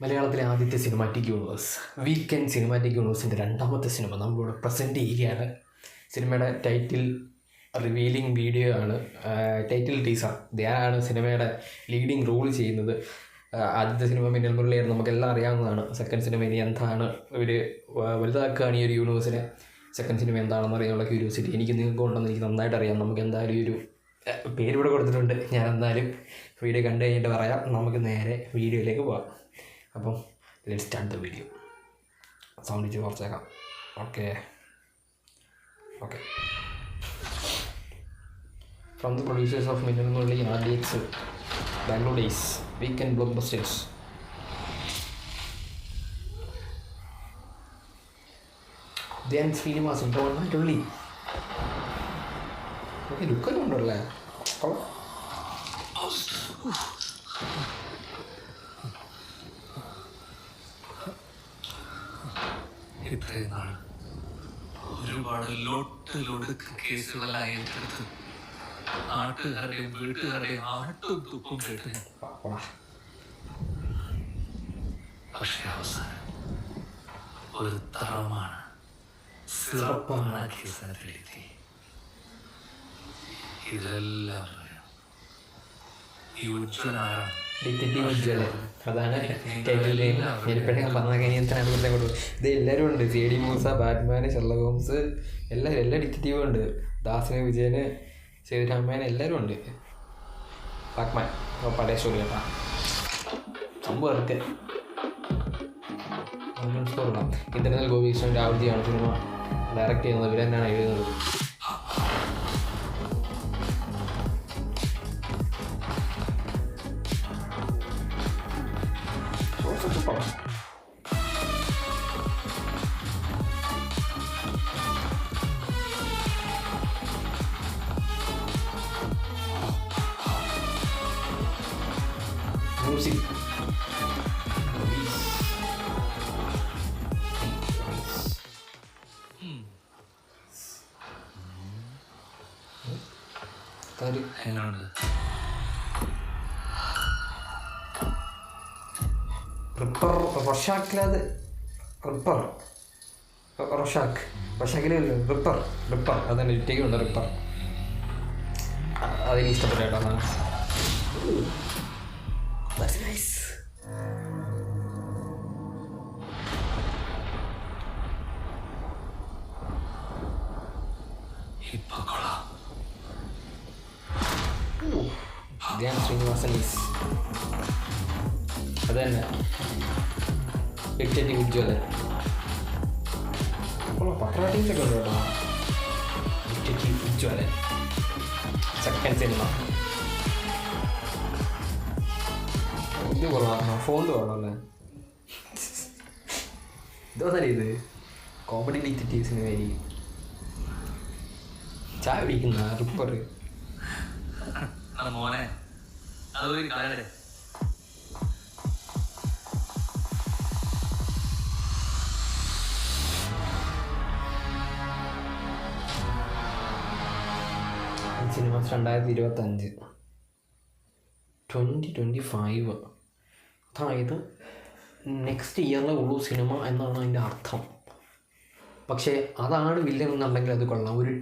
മലയാളത്തിലെ ആദ്യത്തെ cinematic universe weekend cinematic യൂണിവേഴ്സിൻ്റെ രണ്ടാമത്തെ സിനിമ നമ്മളിവിടെ പ്രസൻറ്റ് ചെയ്യുകയാണ്. സിനിമയുടെ ടൈറ്റിൽ റിവീലിംഗ് വീഡിയോ ആണ്, ടൈറ്റിൽ ടീസർ. ധ്യാനാണ് സിനിമയുടെ ലീഡിങ് റോൾ ചെയ്യുന്നത്. ആദ്യത്തെ സിനിമ മിന്നൽ മുരളിയായിരുന്നു, നമുക്കെല്ലാം അറിയാവുന്നതാണ്. സെക്കൻഡ് സിനിമ ഇനി എന്താണ് ഇവർ വലുതാക്കുകയാണ് ഈ ഒരു യൂണിവേഴ്സിനെ. സെക്കൻഡ് സിനിമ എന്താണെന്ന് അറിയാനുള്ള ക്യൂരിയോസിറ്റി എനിക്ക് നിങ്ങൾക്ക് ഉണ്ടെന്ന് എനിക്ക് നന്നായിട്ട് അറിയാം. നമുക്ക് എന്തായാലും ഈ ഒരു പേരിവിടെ കൊടുത്തിട്ടുണ്ട്. ഞാൻ എന്തായാലും വീഡിയോ കണ്ടു കഴിഞ്ഞിട്ട് പറയാം. നമുക്ക് നേരെ വീഡിയോയിലേക്ക് പോകാം. അപ്പം let start the video. Sound വെച്ച് കുറച്ചേക്കാം. Okay. From the producers of Minnal Murali, RDX, Bangalore Days, weekend blockbusters. Dhyan Sreenivas ഇൻട്രോണായിട്ടുള്ളി. ഓക്കെ, ലുക്കെല്ലാം ഉണ്ടല്ലേ. ഇത്രയും നാൾ ഒരുപാട് ലൊടുക്ക് കേസുകളായി ഏറ്റെടുത്ത് നാട്ടുകാരുടെയും വീട്ടുകാരുടെയും ആട്ടും തുപ്പും കേട്ട്, പക്ഷെ അവസാനം ഒരു തറമാണ് സിറപ്പാണ് കേസിനെത്തി. ഇതെല്ലാം ഈ ഉജ്ജ്വലാണ് ഡിറ്റക്റ്റീവ് ഉജ്ജ്വലൻ. അതാണ് ടൈറ്റിൽ. ഞാനിപ്പോഴേ പറഞ്ഞ കഴിഞ്ഞാൽ കൊടുക്കും. ഇത് എല്ലാവരും ഉണ്ട്. CID മൂസ, ബാറ്റ്മാന്, ഷെർലക് ഹോംസ്, എല്ലാ ഡിറ്റക്റ്റീവും ഉണ്ട്. ദാസിന്, വിജയന്, സേതുരാമൻ എല്ലാവരും ഉണ്ട്. ബാറ്റ്മാൻ പഴയ സ്റ്റോറി കേട്ടാ സംഭവം ഇറക്കെ. ഇന്റർനെൽ ഗോപികൃഷ്ണൻ രാഹുൽജിയാണ് സിനിമ ഡയറക്റ്റ് ചെയ്യുന്നത്. ഇവർ തന്നെയാണ് എഴുതുന്നത്. മ്യൂസിക് റിപ്പർ അതന്നെ ഇട്ടേക്കുണ്ട്. റിപ്പർ അതെനിക്ക് ഇഷ്ടപ്പെട്ട കേട്ടോ. That's nice. Dhyan Sreenivasan is അത് തന്നെ ഡിറ്റക്റ്റീവ് ഉജ്ജ്വലൻ. പത്രമാറ്റീസൊക്കെ ഉണ്ട് കേട്ടോ. Detective Ujjwalan second cinema. ഇത് കൊള്ളാം, ഫോണ്ട് കൊള്ളാമല്ലേ. ഇതോന്നല്ലേ ഇത് കോമഡി ഡിറ്റക്റ്റീവ് സിനിമയായിരിക്കും. ചായ പിടിക്കുന്ന റിപ്പർ. മോനെ അതൊരു കാലേ സിനിമ 2025 2025. അതായത് നെക്സ്റ്റ് ഇയറിലെ ഉള്ളൂ സിനിമ എന്നാണ് അതിൻ്റെ അർത്ഥം. പക്ഷേ അതാണ് വില്ലൻ എന്നുണ്ടെങ്കിൽ അത് കൊള്ളാം. ഒരു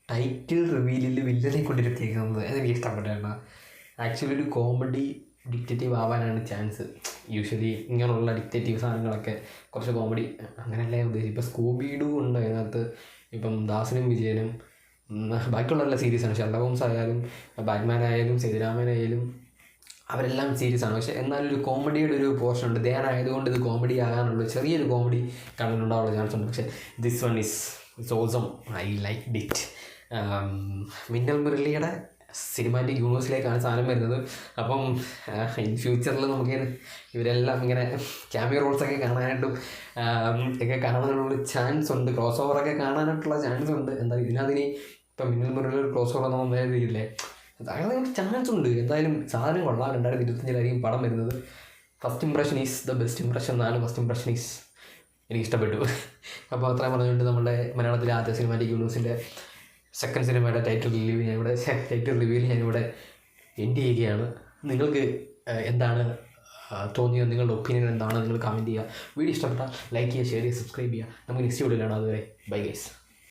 ടൈറ്റിൽ റിവീലിൽ വില്ലനെ കൊണ്ടിരുത്തിയിരിക്കുന്നത് അതെനിക്ക് ഇഷ്ടപ്പെട്ടാണ്. ആക്ച്വലി ഒരു കോമഡി ഡിറ്റക്റ്റീവ് ആവാനാണ് ചാൻസ്. യൂഷ്വലി ഇങ്ങനെയുള്ള ഡിറ്റക്റ്റീവ് സാധനങ്ങളൊക്കെ കുറച്ച് കോമഡി അങ്ങനെയല്ലേ ഉദ്ദേശിക്കും. ഇപ്പോൾ സ്കൂബി-ഡൂ ഉണ്ട് അതിനകത്ത്. ഇപ്പം ദാസിനും വിജയനും ബാക്കിയുള്ള എല്ലാ സീരീസാണ്. ഷെർലക് ഹോംസ് ആയാലും ബാറ്റ്മാൻ ആയാലും സേതുരാമൻ ആയാലും അവരെല്ലാം സീരീസാണ്. പക്ഷേ എന്നാലും ഒരു കോമഡിയുടെ ഒരു പോർഷൻ ഉണ്ട്. ധ്യാൻ ആയതുകൊണ്ട് ഇത് കോമഡി ആകാനുള്ള ചെറിയൊരു കോമഡി കണ്ടുണ്ടാവാനുള്ള ചാൻസ് ഉണ്ട്. പക്ഷേ this one is awesome. I like it. Minnal മുരളിയുടെ സിനിമാറ്റിക് യൂണിവേഴ്സിലേക്കാണ് സാധനം വരുന്നത്. അപ്പം ഇൻ ഫ്യൂച്ചറിൽ നമുക്ക് ഇവരെല്ലാം ഇങ്ങനെ ക്യാമിയോ റോൾസൊക്കെ കാണാനായിട്ടും ഒക്കെ കാണാനുള്ള ചാൻസ് ഉണ്ട്. ക്രോസ് ഓവറൊക്കെ കാണാനായിട്ടുള്ള ചാൻസ് ഉണ്ട്. എന്താ ഇതിനകത്തിനി ഇപ്പം മിന്നൽ മുരളിയുടെ ഒരു ക്രോസ് ഓവർ ഒന്നും വരില്ലേ, അങ്ങനെ ചാൻസ് ഉണ്ട്. എന്തായാലും സാധനം കൊള്ളാം. 2025 പടം വരുന്നത്. First impression is the best impression എന്നാണ്. ഫസ്റ്റ് ഇംപ്രഷൻ ഈസ് എനിക്കിഷ്ടപ്പെട്ടു. അപ്പോൾ അത്രയും പറഞ്ഞുകൊണ്ട് നമ്മുടെ മലയാളത്തിലെ ആദ്യ സിനിമാറ്റിക് യൂണിവേഴ്സിൻ്റെ സെക്കൻഡ് സിനിമയുടെ ടൈറ്റിൽ റിവ്യൂവിൽ ഞാനിവിടെ എൻഡ് ചെയ്യുകയാണ്. നിങ്ങൾക്ക് എന്താണ് തോന്നിയത്, നിങ്ങളുടെ ഒപ്പീനിയൻ എന്താണ്, നിങ്ങൾ കമൻറ്റ് ചെയ്യുക. വീഡിയോ ഇഷ്ടപ്പെട്ടാൽ ലൈക്ക് ചെയ്യുക, ഷെയർ ചെയ്യുക, സബ്സ്ക്രൈബ് ചെയ്യുക. നമുക്ക് നെക്സ്റ്റ് വീഡിയോ കാണാം. അതുവരെ ബൈ ഗൈസ്.